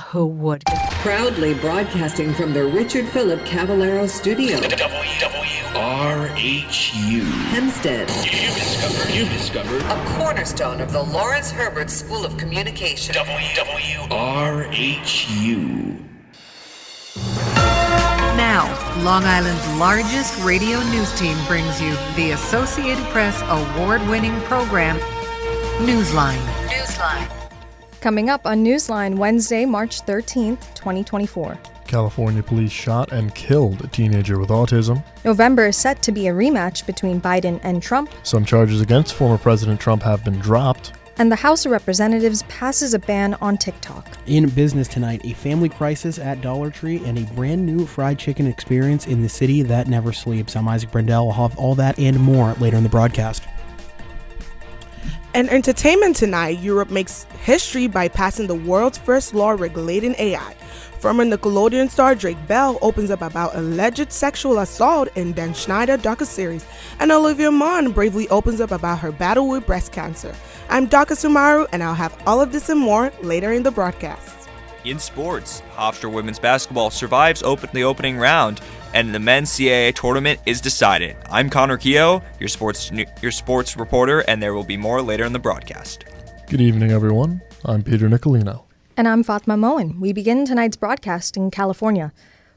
Who would? Proudly broadcasting from the Richard Philip Cavallaro studio. WRHU. Hempstead. You've discovered A cornerstone of the Lawrence Herbert School of Communication. WRHU. Now, Long Island's largest radio news team brings you the Associated Press award-winning program, Newsline. Coming up on Newsline Wednesday, March 13th, 2024. California police shot and killed a teenager with autism. November is set to be a rematch between Biden and Trump. Some charges against former President Trump have been dropped. And the House of Representatives passes a ban on TikTok. In business tonight, a family crisis at Dollar Tree and a brand new fried chicken experience in the city that never sleeps. I'm Isaac Brendel. We'll have all that and more later in the broadcast. In entertainment tonight, Europe makes history by passing the world's first law regulating AI. Former Nickelodeon star Drake Bell opens up about alleged sexual assault in Dan Schneider docuseries, and Olivia Munn bravely opens up about her battle with breast cancer. I'm Daka Sumaru, and I'll have all of this and more later in the broadcast. In sports, Hofstra women's basketball survives the opening round, and the men's CAA tournament is decided. I'm Connor Keogh, your sports reporter, and there will be more later in the broadcast. Good evening, everyone. I'm Peter Nicolino. And I'm Fatma Moen. We begin tonight's broadcast in California.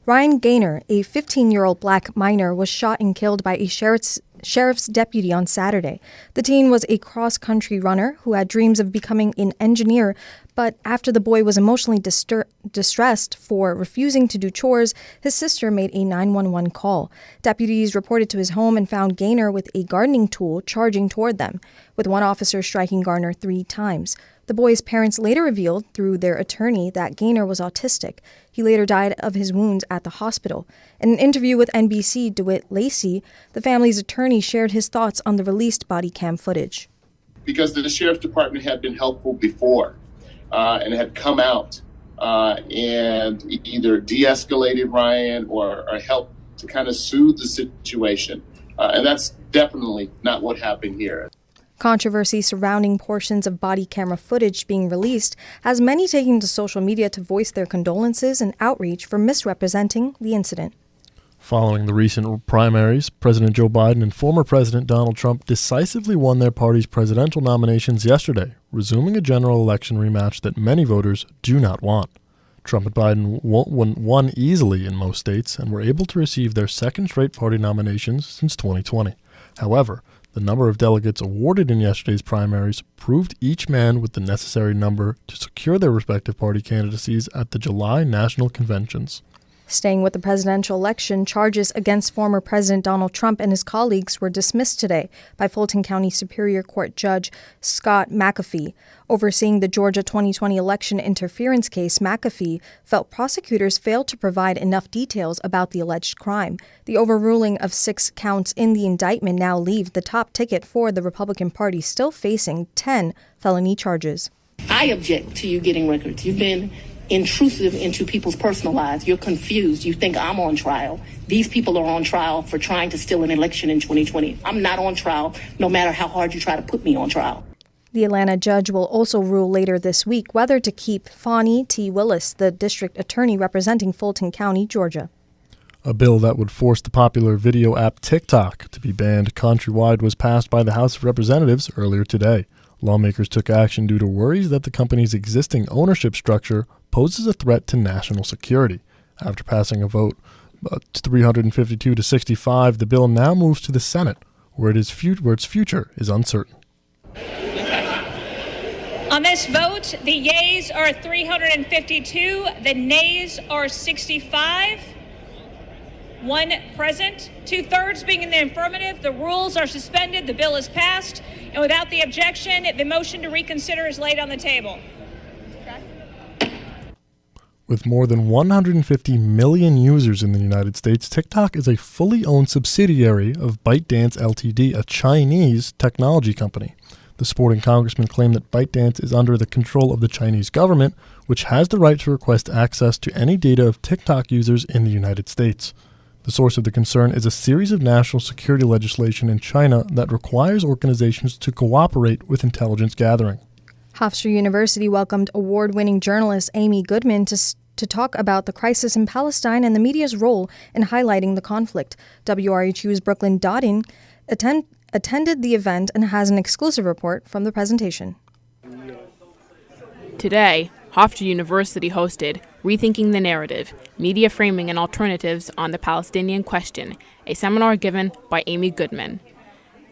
Ryan Gaynor, a 15-year-old black minor, was shot and killed by a sheriff's deputy on Saturday. The teen was a cross-country runner who had dreams of becoming an engineer, but after the boy was emotionally distressed for refusing to do chores, his sister made a 911 call. Deputies reported to his home and found Gaynor with a gardening tool charging toward them, with one officer striking Garner 3 times. The boy's parents later revealed through their attorney that Gaynor was autistic. He later died of his wounds at the hospital. In an interview with NBC, DeWitt Lacey, the family's attorney shared his thoughts on the released body cam footage. Because the sheriff's department had been helpful before and had come out and either de-escalated Ryan or helped to kind of soothe the situation. And that's definitely not what happened here. Controversy surrounding portions of body camera footage being released has many taking to social media to voice their condolences and outreach for misrepresenting the incident. Following the recent primaries, President Joe Biden and former President Donald Trump decisively won their party's presidential nominations yesterday, resuming a general election rematch that many voters do not want. Trump and Biden won easily in most states and were able to receive their second straight party nominations since 2020. However, the number of delegates awarded in yesterday's primaries proved each man with the necessary number to secure their respective party candidacies at the July national conventions. Staying with the presidential election, charges against former President Donald Trump and his colleagues were dismissed today by Fulton County Superior Court Judge Scott McAfee. Overseeing the Georgia 2020 election interference case, McAfee felt prosecutors failed to provide enough details about the alleged crime. The overruling of 6 counts in the indictment now leaves the top ticket for the Republican Party still facing 10 felony charges. I object to you getting records. You've been intrusive into people's personal lives. You're confused. You think I'm on trial. These people are on trial for trying to steal an election in 2020. I'm not on trial, no matter how hard you try to put me on trial. The Atlanta judge will also rule later this week whether to keep Fani T. Willis, the district attorney representing Fulton County, Georgia. A bill that would force the popular video app TikTok to be banned countrywide was passed by the House of Representatives earlier today. Lawmakers took action due to worries that the company's existing ownership structure poses a threat to national security. After passing a vote 352 to 65, the bill now moves to the Senate, where its future is uncertain. On this vote, the yeas are 352, the nays are 65. 1 present, 2/3 being in the affirmative. The rules are suspended. The bill is passed. And without the objection, the motion to reconsider is laid on the table. With more than 150 million users in the United States, TikTok is a fully owned subsidiary of ByteDance Ltd., a Chinese technology company. The supporting congressman claimed that ByteDance is under the control of the Chinese government, which has the right to request access to any data of TikTok users in the United States. The source of the concern is a series of national security legislation in China that requires organizations to cooperate with intelligence gathering. Hofstra University welcomed award-winning journalist Amy Goodman to talk about the crisis in Palestine and the media's role in highlighting the conflict. WRHU's Brooklyn Dottin attended the event and has an exclusive report from the presentation. Today, Hofstra University hosted Rethinking the Narrative, Media Framing and Alternatives on the Palestinian Question, a seminar given by Amy Goodman.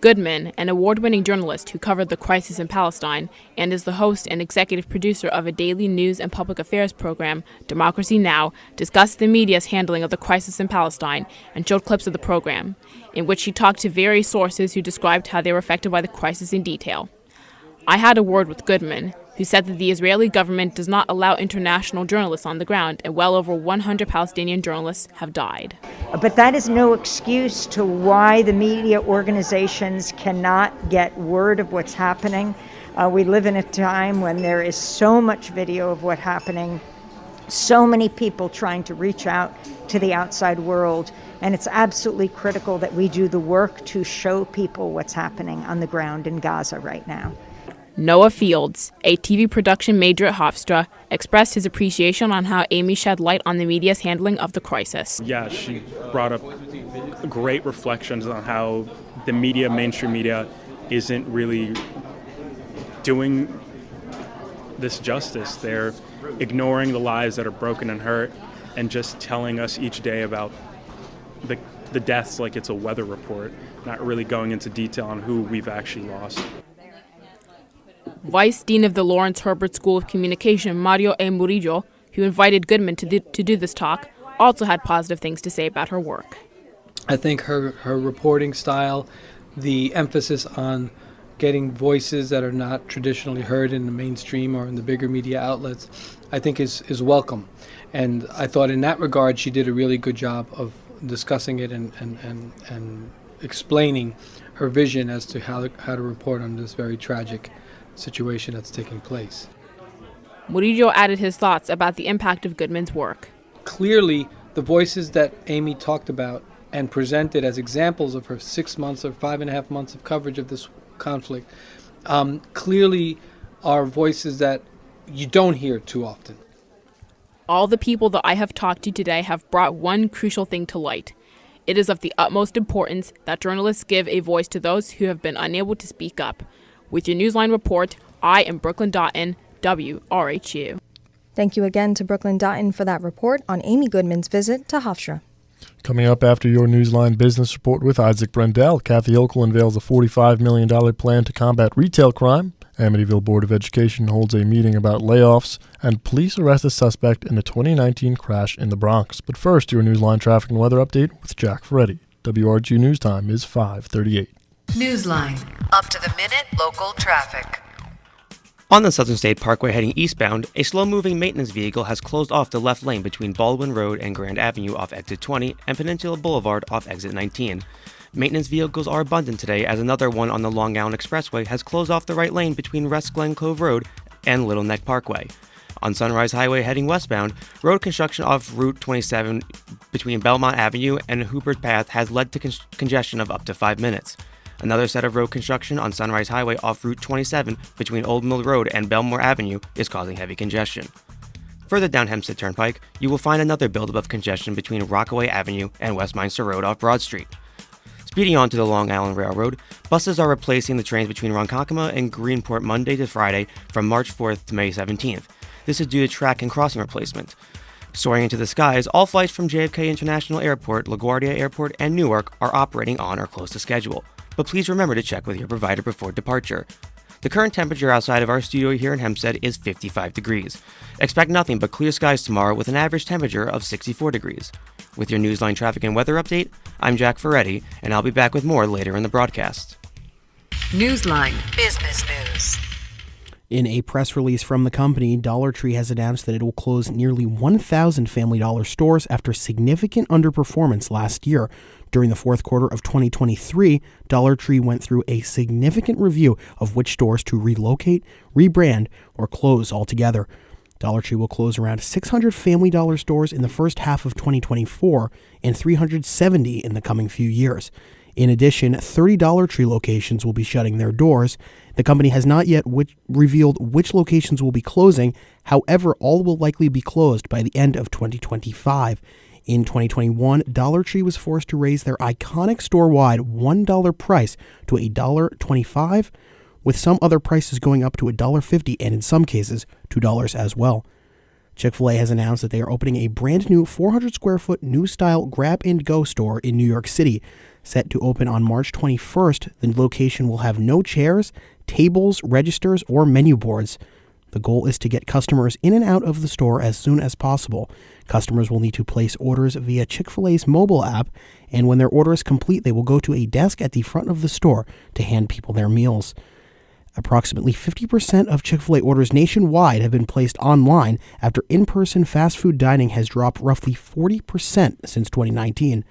Goodman, an award-winning journalist who covered the crisis in Palestine and is the host and executive producer of a daily news and public affairs program, Democracy Now!, discussed the media's handling of the crisis in Palestine and showed clips of the program, in which she talked to various sources who described how they were affected by the crisis in detail. I had a word with Goodman, who said that the Israeli government does not allow international journalists on the ground, and well over 100 Palestinian journalists have died. But that is no excuse to why the media organizations cannot get word of what's happening. We live in a time when there is so much video of what's happening, so many people trying to reach out to the outside world, and it's absolutely critical that we do the work to show people what's happening on the ground in Gaza right now. Noah Fields, a TV production major at Hofstra, expressed his appreciation on how Amy shed light on the media's handling of the crisis. Yeah, she brought up great reflections on how the media, mainstream media, isn't really doing this justice. They're ignoring the lives that are broken and hurt and just telling us each day about the deaths like it's a weather report, not really going into detail on who we've actually lost. Vice Dean of the Lawrence Herbert School of Communication, Mario A. Murillo, who invited Goodman to do this talk, also had positive things to say about her work. I think her reporting style, the emphasis on getting voices that are not traditionally heard in the mainstream or in the bigger media outlets, I think is welcome. And I thought in that regard she did a really good job of discussing it and explaining her vision as to how to report on this very tragic situation that's taking place. Murillo added his thoughts about the impact of Goodman's work. Clearly, the voices that Amy talked about and presented as examples of her 6 months or 5.5 months of coverage of this conflict clearly are voices that you don't hear too often. All the people that I have talked to today have brought one crucial thing to light. It is of the utmost importance that journalists give a voice to those who have been unable to speak up. With your Newsline report, I am Brooklyn Dottin, WRHU. Thank you again to Brooklyn Dottin for that report on Amy Goodman's visit to Hofstra. Coming up after your Newsline business report with Isaac Brendel, Kathy Okel unveils a $45 million plan to combat retail crime. Amityville Board of Education holds a meeting about layoffs, and police arrest a suspect in a 2019 crash in the Bronx. But first, your Newsline traffic and weather update with Jack Ferretti. WRHU News Time is 5:38. Newsline. Up to the minute local traffic. On the Southern State Parkway heading eastbound, a slow-moving maintenance vehicle has closed off the left lane between Baldwin Road and Grand Avenue off exit 20 and Peninsula Boulevard off exit 19. Maintenance vehicles are abundant today as another one on the Long Island Expressway has closed off the right lane between West Glen Cove Road and Little Neck Parkway. On Sunrise Highway heading westbound, road construction off Route 27 between Belmont Avenue and Hubert Path has led to congestion of up to 5 minutes. Another set of road construction on Sunrise Highway off Route 27 between Old Mill Road and Belmore Avenue is causing heavy congestion. Further down Hempstead Turnpike, you will find another buildup of congestion between Rockaway Avenue and Westminster Road off Broad Street. Speeding on to the Long Island Railroad, buses are replacing the trains between Ronkonkoma and Greenport Monday to Friday from March 4th to May 17th. This is due to track and crossing replacement. Soaring into the skies, all flights from JFK International Airport, LaGuardia Airport, and Newark are operating on or close to schedule. But please remember to check with your provider before departure. The current temperature outside of our studio here in Hempstead is 55 degrees. Expect nothing but clear skies tomorrow with an average temperature of 64 degrees. With your Newsline traffic and weather update, I'm Jack Ferretti, and I'll be back with more later in the broadcast. Newsline Business News. In a press release from the company, Dollar Tree has announced that it will close nearly 1,000 Family Dollar stores after significant underperformance last year. During the fourth quarter of 2023, Dollar Tree went through a significant review of which stores to relocate, rebrand, or close altogether. Dollar Tree will close around 600 Family Dollar stores in the first half of 2024 and 370 in the coming few years. In addition, 30 Dollar Tree locations will be shutting their doors. The company has not yet revealed which locations will be closing. However, all will likely be closed by the end of 2025. In 2021, Dollar Tree was forced to raise their iconic store-wide $1 price to $1.25, with some other prices going up to $1.50 and in some cases $2 as well. Chick-fil-A has announced that they are opening a brand new 400-square-foot new-style grab-and-go store in New York City. Set to open on March 21st, the location will have no chairs, tables, registers, or menu boards. The goal is to get customers in and out of the store as soon as possible. Customers will need to place orders via Chick-fil-A's mobile app, and when their order is complete, they will go to a desk at the front of the store to hand people their meals. Approximately 50% of Chick-fil-A orders nationwide have been placed online after in-person fast food dining has dropped roughly 40% since 2019.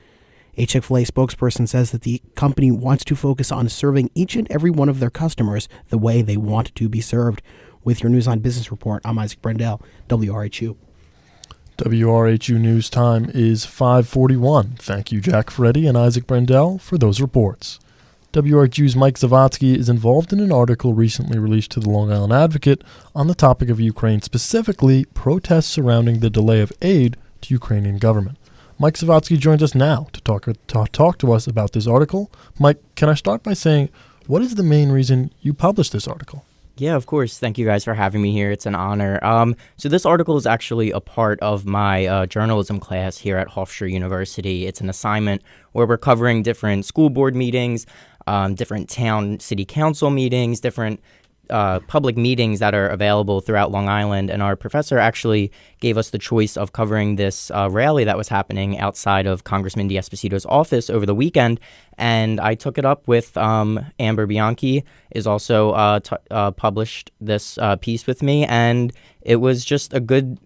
A Chick-fil-A spokesperson says that the company wants to focus on serving each and every one of their customers the way they want to be served. With your Newsline Business Report, I'm Isaac Brendel, WRHU. WRHU News Time is 5:41. Thank you, Jack Freddy and Isaac Brendel, for those reports. WRHU's Mike Zavatsky is involved in an article recently released to the Long Island Advocate on the topic of Ukraine, specifically protests surrounding the delay of aid to Ukrainian government. Mike Zavatsky joins us now to talk to us about this article. Mike, can I start by saying, what is the main reason you published this article? Yeah, of course. Thank you guys for having me here. It's an honor. So this article is actually a part of my journalism class here at WRHU University. It's an assignment where we're covering different school board meetings, different town city council meetings, different public meetings that are available throughout Long Island. And our professor actually gave us the choice of covering this rally that was happening outside of Congressman D'Esposito's office over the weekend. And I took it up with Amber Bianchi, is also published this piece with me. And it was just a good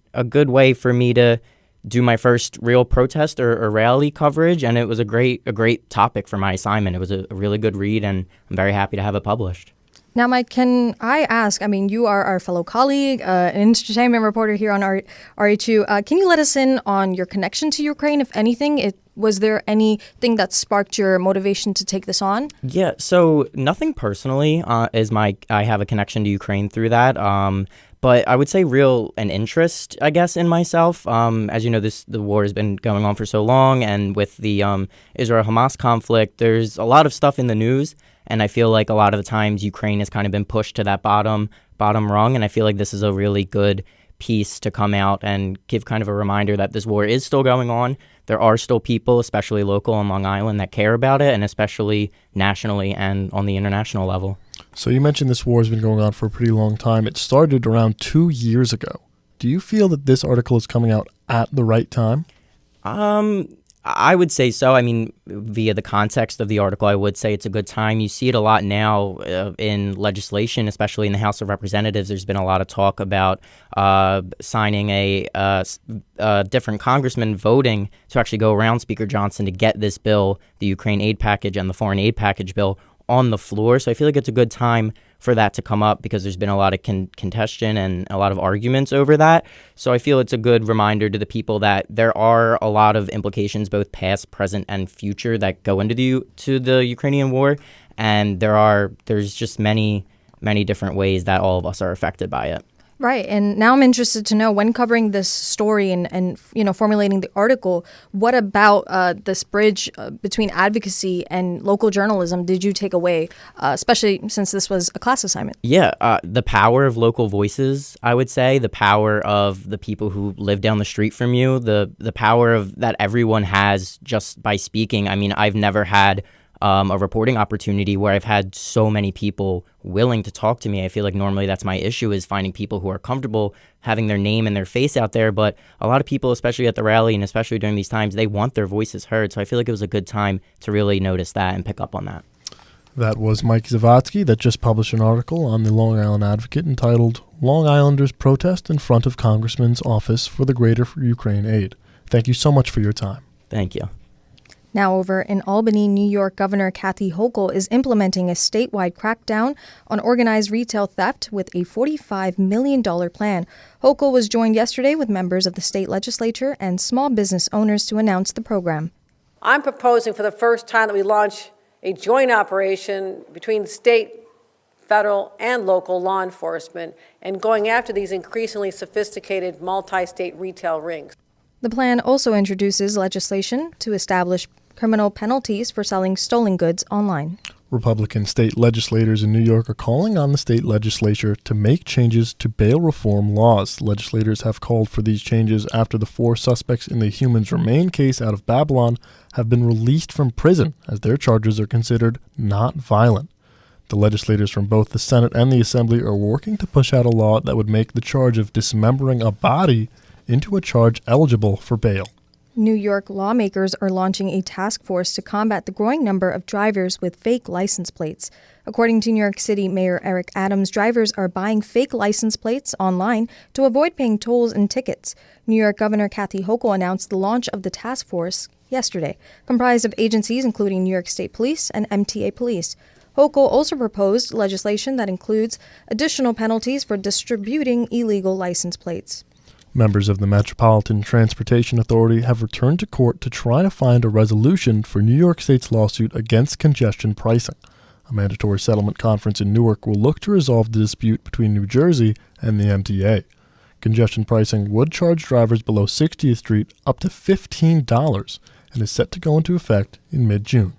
way for me to do my first real protest or rally coverage. And it was a great topic for my assignment. It was a really good read, and I'm very happy to have it published. Now, Mike, can I ask, you are our fellow colleague, an entertainment reporter here on RHU. Can you let us in on your connection to Ukraine, if anything? Was there anything that sparked your motivation to take this on? Yeah, so nothing personally I have a connection to Ukraine through that. But I would say an interest, I guess, in myself. As you know, the war has been going on for so long, and with the Israel-Hamas conflict, there's a lot of stuff in the news. And I feel like a lot of the times Ukraine has kind of been pushed to that bottom rung. And I feel like this is a really good piece to come out and give kind of a reminder that this war is still going on. There are still people, especially local on Long Island, that care about it, and especially nationally and on the international level. So you mentioned this war has been going on for a pretty long time. It started around 2 years ago. Do you feel that this article is coming out at the right time? I would say so. Via the context of the article, I would say it's a good time. You see it a lot now in legislation, especially in the House of Representatives. There's been a lot of talk about signing a different congressman voting to actually go around Speaker Johnson to get this bill, the Ukraine aid package and the foreign aid package bill, on the floor. So I feel like it's a good time for that to come up because there's been a lot of contention and a lot of arguments over that. So I feel it's a good reminder to the people that there are a lot of implications, both past, present, and future, that go into the Ukrainian war, and there's just many different ways that all of us are affected by it. Right. And now I'm interested to know, when covering this story and formulating the article, what about this bridge between advocacy and local journalism did you take away, especially since this was a class assignment? Yeah, the power of local voices, I would say, the power of the people who live down the street from you, the power of that everyone has just by speaking. I've never had a reporting opportunity where I've had so many people willing to talk to me. I feel like normally that's my issue, is finding people who are comfortable having their name and their face out there. But a lot of people, especially at the rally and especially during these times, they want their voices heard. So I feel like it was a good time to really notice that and pick up on that. That was Mike Zavatsky, that just published an article on the Long Island Advocate entitled "Long Islanders Protest in Front of Congressman's Office for the Greater Ukraine Aid." Thank you so much for your time. Thank you. Now over in Albany, New York, Governor Kathy Hochul is implementing a statewide crackdown on organized retail theft with a $45 million plan. Hochul was joined yesterday with members of the state legislature and small business owners to announce the program. I'm proposing for the first time that we launch a joint operation between state, federal, and local law enforcement, and going after these increasingly sophisticated multi-state retail rings. The plan also introduces legislation to establish criminal penalties for selling stolen goods online. Republican state legislators in New York are calling on the state legislature to make changes to bail reform laws. Legislators have called for these changes after the 4 suspects in the Humans Remain case out of Babylon have been released from prison, as their charges are considered not violent. The legislators from both the Senate and the Assembly are working to push out a law that would make the charge of dismembering a body into a charge eligible for bail. New York lawmakers are launching a task force to combat the growing number of drivers with fake license plates. According to New York City Mayor Eric Adams, drivers are buying fake license plates online to avoid paying tolls and tickets. New York Governor Kathy Hochul announced the launch of the task force yesterday, comprised of agencies including New York State Police and MTA Police. Hochul also proposed legislation that includes additional penalties for distributing illegal license plates. Members of the Metropolitan Transportation Authority have returned to court to try to find a resolution for New York State's lawsuit against congestion pricing. A mandatory settlement conference in Newark will look to resolve the dispute between New Jersey and the MTA. Congestion pricing would charge drivers below 60th Street up to $15 and is set to go into effect in mid-June.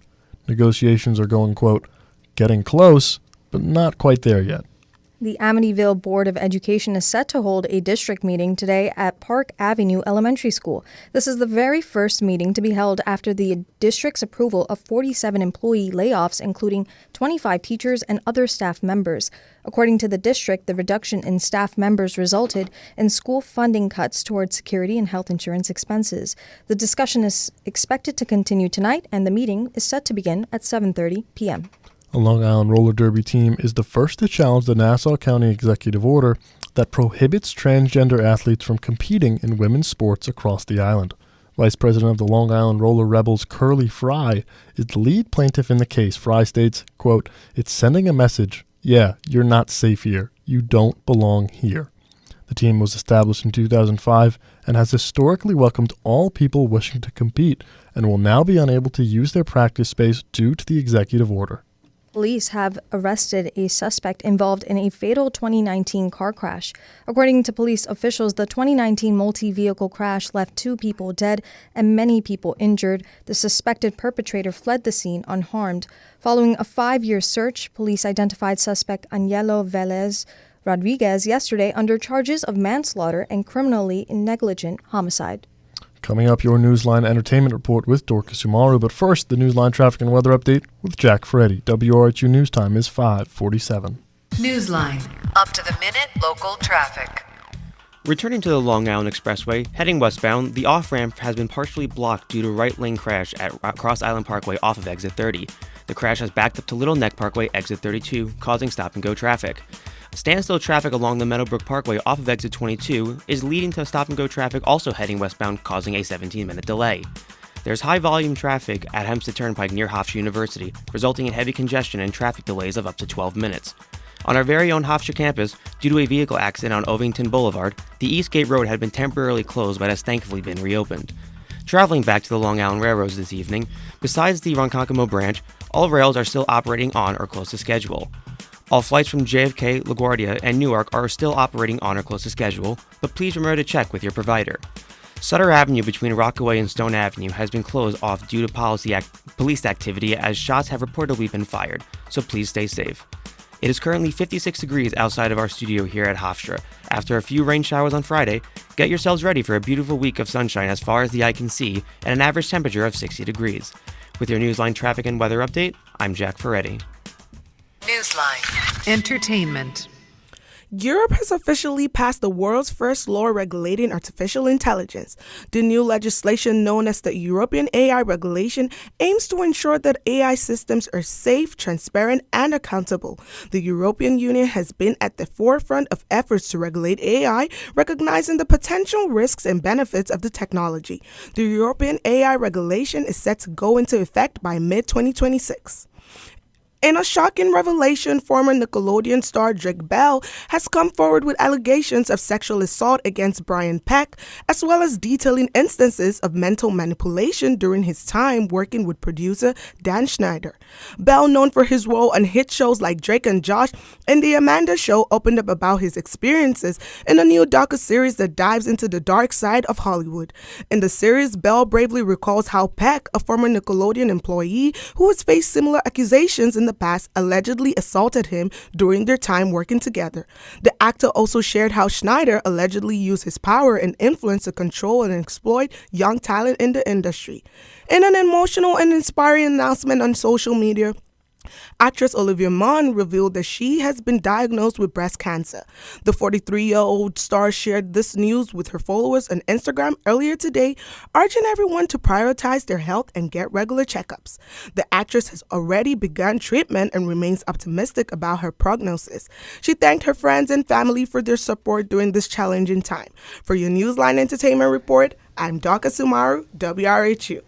Negotiations are going, quote, getting close, but not quite there yet. The Amityville Board of Education is set to hold a district meeting today at Park Avenue Elementary School. This is the very first meeting to be held after the district's approval of 47 employee layoffs, including 25 teachers and other staff members. According to the district, the reduction in staff members resulted in school funding cuts towards security and health insurance expenses. The discussion is expected to continue tonight, and the meeting is set to begin at 7:30 p.m. A Long Island roller derby team is the first to challenge the Nassau County executive order that prohibits transgender athletes from competing in women's sports across the island. Vice President of the Long Island Roller Rebels, Curly Fry, is the lead plaintiff in the case. Fry states, quote, "It's sending a message. Yeah, you're not safe here. You don't belong here." The team was established in 2005 and has historically welcomed all people wishing to compete and will now be unable to use their practice space due to the executive order. Police have arrested a suspect involved in a fatal 2019 car crash. According to police officials, the 2019 multi-vehicle crash left 2 people dead and many people injured. The suspected perpetrator fled the scene unharmed. Following a 5-year search, police identified suspect Anielo Velez Rodriguez yesterday under charges of manslaughter and criminally negligent homicide. Coming up, your Newsline Entertainment Report with Dorcas Umaru. But first, the Newsline Traffic and Weather Update with Jack Ferretti. WRHU News Time is 5:47. Newsline. Up to the minute local traffic. Returning to the Long Island Expressway, heading westbound, the off-ramp has been partially blocked due to right lane crash at Cross Island Parkway off of exit 30. The crash has backed up to Little Neck Parkway, exit 32, causing stop-and-go traffic. Standstill traffic along the Meadowbrook Parkway off of exit 22 is leading to stop-and-go traffic also heading westbound, causing a 17-minute delay. There's high-volume traffic at Hempstead Turnpike near Hofstra University, resulting in heavy congestion and traffic delays of up to 12 minutes. On our very own Hofstra campus, due to a vehicle accident on Ovington Boulevard, the Eastgate Road had been temporarily closed but has thankfully been reopened. Traveling back to the Long Island Railroads this evening, besides the Ronkonkoma branch, all rails are still operating on or close to schedule. All flights from JFK, LaGuardia, and Newark are still operating on or close to schedule, but please remember to check with your provider. Sutter Avenue between Rockaway and Stone Avenue has been closed off due to police activity as shots have reportedly been fired, so please stay safe. It is currently 56 degrees outside of our studio here at Hofstra. After a few rain showers on Friday, get yourselves ready for a beautiful week of sunshine as far as the eye can see and an average temperature of 60 degrees. With your Newsline traffic and weather update, I'm Jack Ferretti. Newsline. Entertainment. Europe has officially passed the world's first law regulating artificial intelligence. The new legislation, known as the European AI Regulation, aims to ensure that AI systems are safe, transparent, and accountable. The European Union has been at the forefront of efforts to regulate AI, recognizing the potential risks and benefits of the technology. The European AI Regulation is set to go into effect by mid-2026. In a shocking revelation, former Nickelodeon star Drake Bell has come forward with allegations of sexual assault against Brian Peck, as well as detailing instances of mental manipulation during his time working with producer Dan Schneider. Bell, known for his role on hit shows like Drake and Josh and The Amanda Show, opened up about his experiences in a new docuseries that dives into the dark side of Hollywood. In the series, Bell bravely recalls how Peck, a former Nickelodeon employee who has faced similar accusations in the past, allegedly assaulted him during their time working together. The actor also shared how Schneider allegedly used his power and influence to control and exploit young talent in the industry. In an emotional and inspiring announcement on social media, actress Olivia Munn revealed that she has been diagnosed with breast cancer. The 43-year-old star shared this news with her followers on Instagram earlier today, urging everyone to prioritize their health and get regular checkups. The actress has already begun treatment and remains optimistic about her prognosis. She thanked her friends and family for their support during this challenging time. For your Newsline Entertainment Report, I'm Daka Sumaru, WRHU.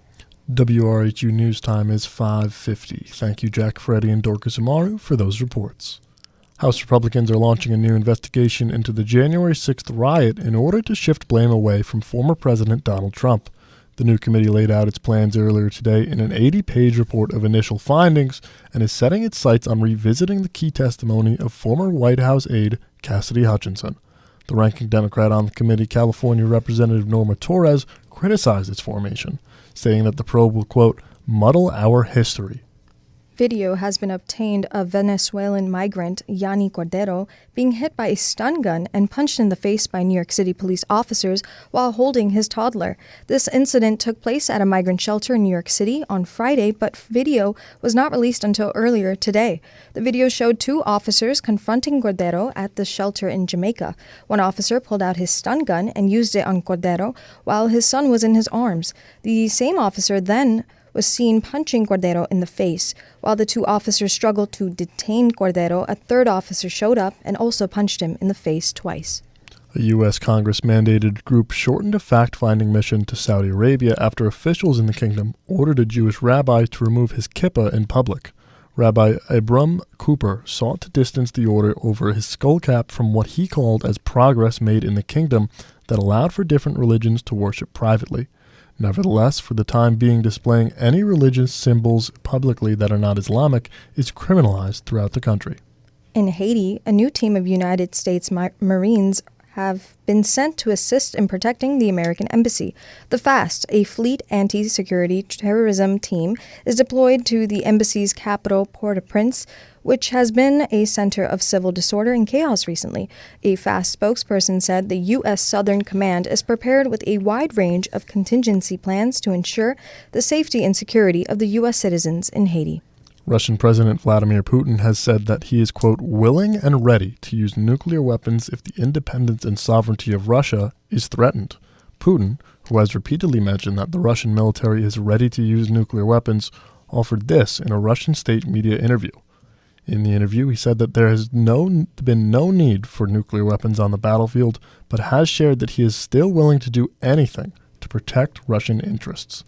WRHU News Time is 5:50. Thank you, Jack Freddy and Dorcas Amaru, for those reports. House Republicans are launching a new investigation into the January 6th riot in order to shift blame away from former President Donald Trump. The new committee laid out its plans earlier today in an 80-page report of initial findings and is setting its sights on revisiting the key testimony of former White House aide Cassidy Hutchinson. The ranking Democrat on the committee, California Representative Norma Torres, criticized its formation, saying that the probe will, quote, muddle our history. Video has been obtained of Venezuelan migrant Yanni Cordero being hit by a stun gun and punched in the face by New York City police officers while holding his toddler. This incident took place at a migrant shelter in New York City on Friday, but video was not released until earlier today. The video showed two officers confronting Cordero at the shelter in Jamaica. One officer pulled out his stun gun and used it on Cordero while his son was in his arms. The same officer then was seen punching Cordero in the face. While the two officers struggled to detain Cordero, a third officer showed up and also punched him in the face twice. A U.S. Congress-mandated group shortened a fact-finding mission to Saudi Arabia after officials in the kingdom ordered a Jewish rabbi to remove his kippah in public. Rabbi Abram Cooper sought to distance the order over his skullcap from what he called as progress made in the kingdom that allowed for different religions to worship privately. Nevertheless, for the time being, displaying any religious symbols publicly that are not Islamic is criminalized throughout the country. In Haiti, a new team of United States Marines have been sent to assist in protecting the American embassy. The FAST, a fleet anti-security terrorism team, is deployed to the embassy's capital, Port-au-Prince, which has been a center of civil disorder and chaos recently. A FAST spokesperson said the U.S. Southern Command is prepared with a wide range of contingency plans to ensure the safety and security of the U.S. citizens in Haiti. Russian President Vladimir Putin has said that he is, quote, willing and ready to use nuclear weapons if the independence and sovereignty of Russia is threatened. Putin, who has repeatedly mentioned that the Russian military is ready to use nuclear weapons, offered this in a Russian state media interview. In the interview, he said that there has been no need for nuclear weapons on the battlefield, but has shared that he is still willing to do anything to protect Russian interests.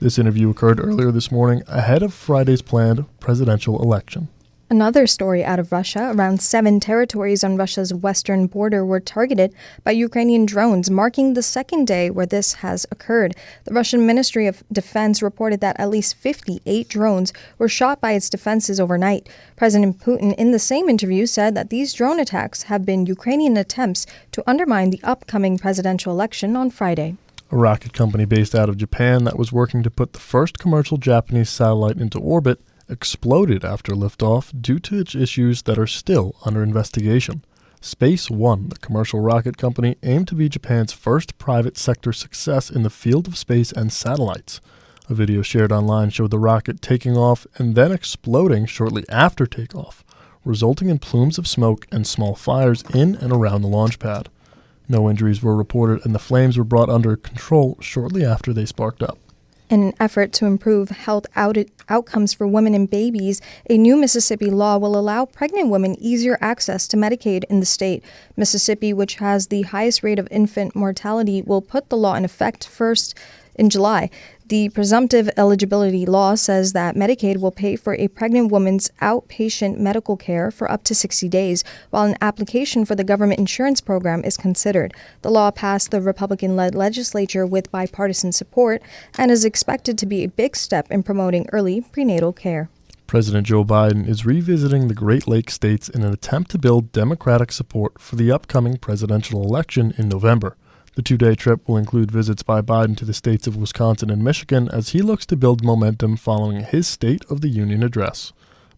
This interview occurred earlier this morning ahead of Friday's planned presidential election. Another story out of Russia, around 7 territories on Russia's western border were targeted by Ukrainian drones, marking the second day where this has occurred. The Russian Ministry of Defense reported that at least 58 drones were shot by its defenses overnight. President Putin, in the same interview, said that these drone attacks have been Ukrainian attempts to undermine the upcoming presidential election on Friday. A rocket company based out of Japan that was working to put the first commercial Japanese satellite into orbit exploded after liftoff due to its issues that are still under investigation. Space One, the commercial rocket company, aimed to be Japan's first private sector success in the field of space and satellites. A video shared online showed the rocket taking off and then exploding shortly after takeoff, resulting in plumes of smoke and small fires in and around the launch pad. No injuries were reported, and the flames were brought under control shortly after they sparked up. In an effort to improve health outcomes for women and babies, a new Mississippi law will allow pregnant women easier access to Medicaid in the state. Mississippi, which has the highest rate of infant mortality, will put the law in effect first in July. The presumptive eligibility law says that Medicaid will pay for a pregnant woman's outpatient medical care for up to 60 days, while an application for the government insurance program is considered. The law passed the Republican-led legislature with bipartisan support and is expected to be a big step in promoting early prenatal care. President Joe Biden is revisiting the Great Lakes states in an attempt to build Democratic support for the upcoming presidential election in November. The two-day trip will include visits by Biden to the states of Wisconsin and Michigan as he looks to build momentum following his State of the Union address.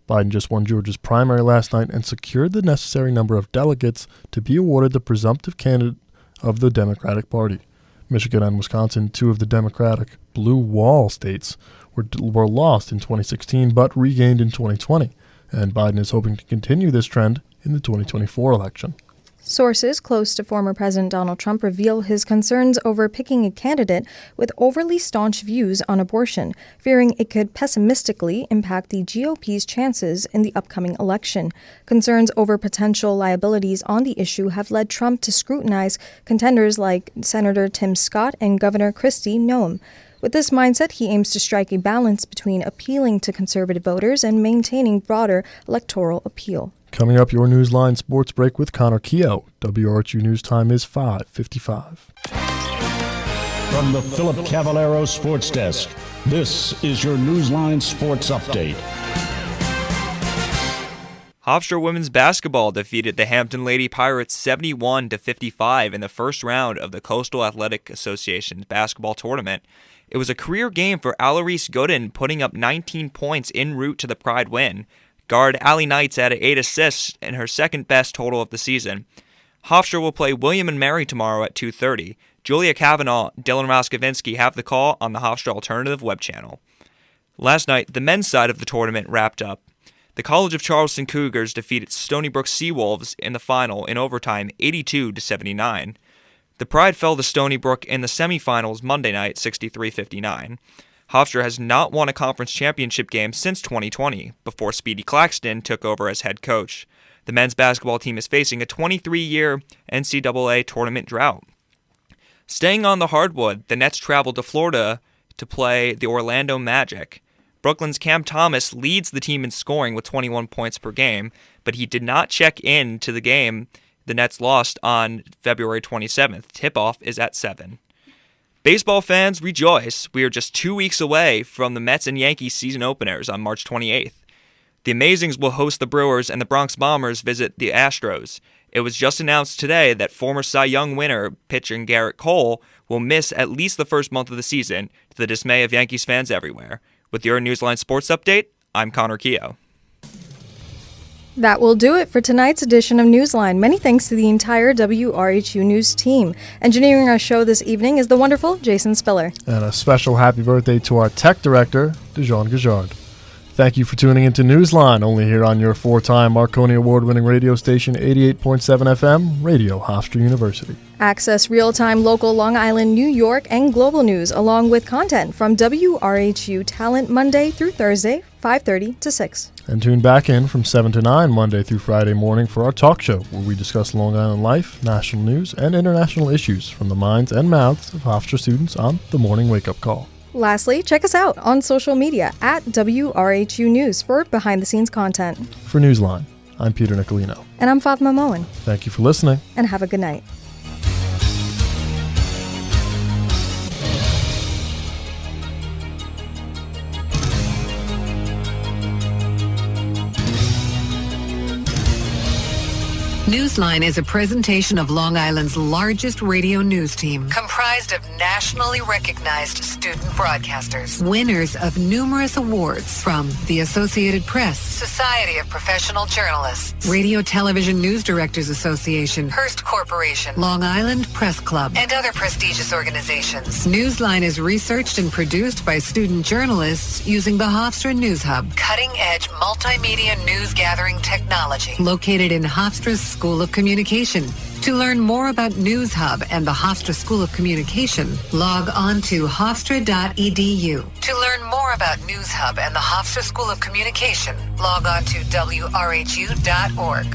Biden just won Georgia's primary last night and secured the necessary number of delegates to be awarded the presumptive candidate of the Democratic Party. Michigan and Wisconsin, two of the Democratic blue wall states, were lost in 2016 but regained in 2020, and Biden is hoping to continue this trend in the 2024 election. Sources close to former President Donald Trump reveal his concerns over picking a candidate with overly staunch views on abortion, fearing it could pessimistically impact the GOP's chances in the upcoming election. Concerns over potential liabilities on the issue have led Trump to scrutinize contenders like Senator Tim Scott and Governor Kristi Noem. With this mindset, he aims to strike a balance between appealing to conservative voters and maintaining broader electoral appeal. Coming up, your Newsline Sports Break with Connor Keogh. WRHU News Time is 5:55. From the Philip Cavallero Sports Desk, this is your Newsline Sports Update. Hofstra women's basketball defeated the Hampton Lady Pirates 71-55 in the first round of the Coastal Athletic Association's basketball tournament. It was a career game for Alarise Gooden, putting up 19 points en route to the Pride win. Guard Allie Knights added 8 assists in her second-best total of the season. Hofstra will play William and Mary tomorrow at 2:30. Julia Kavanaugh, Dylan Roskovinsky have the call on the Hofstra Alternative web channel. Last night, the men's side of the tournament wrapped up. The College of Charleston Cougars defeated Stony Brook Seawolves in the final in overtime 82-79. The Pride fell to Stony Brook in the semifinals Monday night 63-59. Hofstra has not won a conference championship game since 2020, before Speedy Claxton took over as head coach. The men's basketball team is facing a 23-year NCAA tournament drought. Staying on the hardwood, the Nets traveled to Florida to play the Orlando Magic. Brooklyn's Cam Thomas leads the team in scoring with 21 points per game, but he did not check in to the game the Nets lost on February 27th. Tip-off is at 7. Baseball fans, rejoice. We are just 2 weeks away from the Mets and Yankees season openers on March 28th. The Amazings will host the Brewers and the Bronx Bombers visit the Astros. It was just announced today that former Cy Young winner pitcher Garrett Cole will miss at least the first month of the season, to the dismay of Yankees fans everywhere. With your Newsline Sports Update, I'm Connor Keogh. That will do it for tonight's edition of Newsline. Many thanks to the entire WRHU News team. Engineering our show this evening is the wonderful Jason Spiller. And a special happy birthday to our tech director, Dejan Gajard. Thank you for tuning into Newsline, only here on your 4-time Marconi Award-winning radio station, 88.7 FM, Radio Hofstra University. Access real-time local Long Island, New York, and global news, along with content from WRHU Talent Monday through Thursday, 5:30 to 6. And tune back in from 7 to 9 Monday through Friday morning for our talk show, where we discuss Long Island life, national news, and international issues from the minds and mouths of Hofstra students on the Morning Wake Up Call. Lastly, check us out on social media at WRHU News for behind-the-scenes content. For Newsline, I'm Peter Nicolino. And I'm Fatma Moen. Thank you for listening. And have a good night. Newsline is a presentation of Long Island's largest radio news team, comprised of nationally recognized student broadcasters, winners of numerous awards from the Associated Press, Society of Professional Journalists, Radio Television News Directors Association, Hearst Corporation, Long Island Press Club, and other prestigious organizations. Newsline is researched and produced by student journalists using the Hofstra News Hub, cutting-edge multimedia news gathering technology, located in Hofstra's School of Communication. To learn more about News Hub and the Hofstra School of Communication, log on to hofstra.edu. To learn more about News Hub and the Hofstra School of Communication, log on to WRHU.org.